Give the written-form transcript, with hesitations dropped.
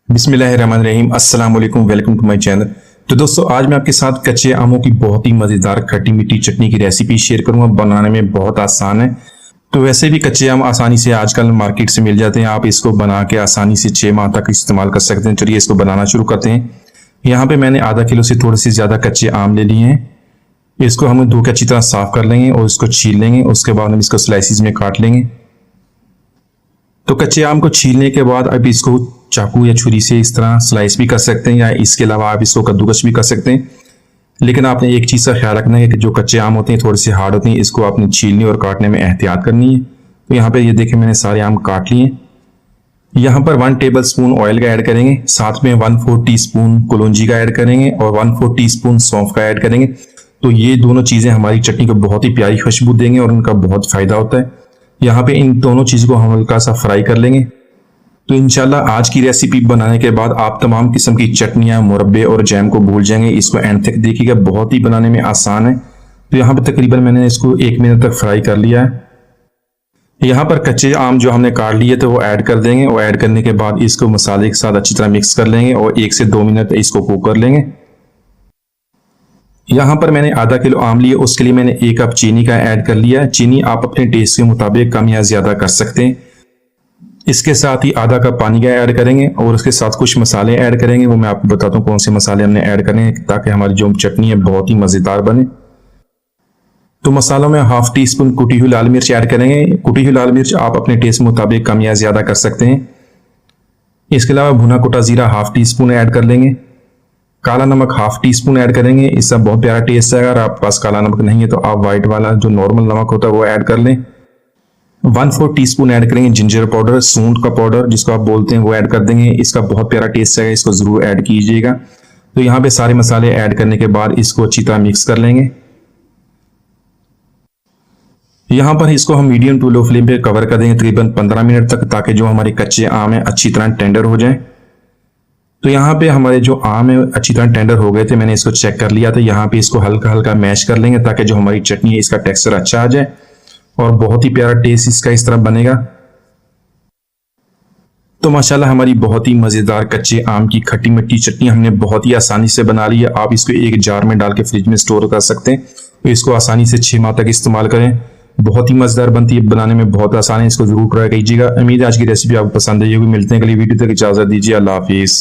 बिस्मिल्लाहिर्रहमानिर्रहीम, अस्सलाम वालेकुम, वेलकम टू माय चैनल। तो दोस्तों, आज मैं आपके साथ कच्चे आमों की बहुत ही मज़ेदार खट्टी मीठी चटनी की रेसिपी शेयर करूंगा। बनाने में बहुत आसान है। तो वैसे भी कच्चे आम आसानी से आजकल मार्केट से मिल जाते हैं। आप इसको बना के आसानी से 6 माह तक इस्तेमाल कर सकते हैं। चलिए इसको बनाना शुरू करते हैं। यहाँ पे मैंने आधा किलो से थोड़े से ज़्यादा कच्चे आम ले लिए हैं। इसको हम धो के अच्छी तरह साफ कर लेंगे और इसको छील लेंगे। उसके बाद हम इसको स्लाइसिस में काट लेंगे। तो कच्चे आम को छीलने के बाद अब इसको चाकू या छुरी से इस तरह स्लाइस भी कर सकते हैं, या इसके अलावा आप इसको कद्दूकस भी कर सकते हैं। लेकिन आपने एक चीज़ का ख्याल रखना है कि जो कच्चे आम होते हैं थोड़े से हार्ड होते हैं, इसको आपने छीलने और काटने में एहतियात करनी है। तो यहाँ पे ये देखें, मैंने सारे आम काट लिए। यहाँ पर 1 टेबल स्पून ऑयल का ऐड करेंगे, साथ में 1/4 टीस्पून कलौंजी का ऐड करेंगे और 1/4 टीस्पून सौंफ का ऐड करेंगे। तो ये दोनों चीज़ें हमारी चटनी को बहुत ही प्यारी खुशबू देंगे और उनका बहुत फायदा होता है। यहाँ पे इन दोनों चीज़ों को हम हल्का सा फ्राई कर लेंगे। तो इंशाल्लाह आज की रेसिपी बनाने के बाद आप तमाम किस्म की चटनियाँ, मुरब्बे और जैम को भूल जाएंगे। इसको एंड तक देखिएगा, बहुत ही बनाने में आसान है। तो यहाँ पर तकरीबन मैंने इसको 1 मिनट तक फ्राई कर लिया है। यहाँ पर कच्चे आम जो हमने काट लिए थे वो ऐड कर देंगे और ऐड करने के बाद इसको मसाले के साथ अच्छी तरह मिक्स कर लेंगे और 1 से 2 मिनट इसको कुक कर लेंगे। यहाँ पर मैंने आधा किलो आम लिए, उसके लिए मैंने 1 कप चीनी का ऐड कर लिया है। चीनी आप अपने टेस्ट के मुताबिक कम या ज़्यादा कर सकते हैं। इसके साथ ही आधा कप पानी का ऐड करेंगे और उसके साथ कुछ मसाले ऐड करेंगे। वो मैं आपको बताता हूँ कौन से मसाले हमने ऐड करने हैं ताकि हमारी जो चटनी है बहुत ही मज़ेदार बने। तो मसालों में 1/2 टीस्पून कुटी हुई लाल मिर्च ऐड करेंगे। कुटी हुई लाल मिर्च आप अपने टेस्ट के मुताबिक कम या ज़्यादा कर सकते हैं। इसके अलावा भुना कुटा जीरा 1/2 टीस्पून ऐड कर लेंगे। काला नमक 1/2 टीस्पून ऐड करेंगे। इसका बहुत प्यारा टेस्ट है। अगर आपके पास काला नमक नहीं है तो आप व्हाइट वाला जो नॉर्मल नमक होता है वो ऐड कर लें। 1/4 टीस्पून ऐड करेंगे जिंजर पाउडर, सूंठ का पाउडर जिसको आप बोलते हैं, वो ऐड कर देंगे। इसका बहुत प्यारा टेस्ट है, इसको जरूर ऐड कीजिएगा। तो यहाँ पे सारे मसाले ऐड करने के बाद इसको अच्छी तरह मिक्स कर लेंगे। यहाँ पर इसको हम मीडियम टू लो फ्लेम पे कवर कर देंगे तकरीबन 15 मिनट तक, ताकि जो हमारे कच्चे आम है अच्छी तरह टेंडर हो जाए। तो यहाँ पे हमारे जो आम है अच्छी तरह टेंडर हो गए थे, मैंने इसको चेक कर लिया था। यहाँ पे इसको हल्का हल्का मैश कर लेंगे ताकि जो हमारी चटनी है इसका टेक्सचर अच्छा आ जाए और बहुत ही प्यारा टेस्ट इसका इस तरह बनेगा। तो माशाल्लाह हमारी बहुत ही मज़ेदार कच्चे आम की खट्टी मिट्टी चटनी हमने बहुत ही आसानी से बना ली है। आप इसको एक जार में डाल के फ्रिज में स्टोर कर सकते हैं। तो इसको आसानी से 6 माह तक इस्तेमाल करें। बहुत ही मज़ेदार बनती है, बनाने में बहुत आसान है। इसको जरूर ट्राई कीजिएगा। उम्मीद है आज की रेसिपी आपको पसंद आई होगी। मिलते हैं अगली वीडियो तक, इजाज़त दीजिए। अल्लाह हाफिज़।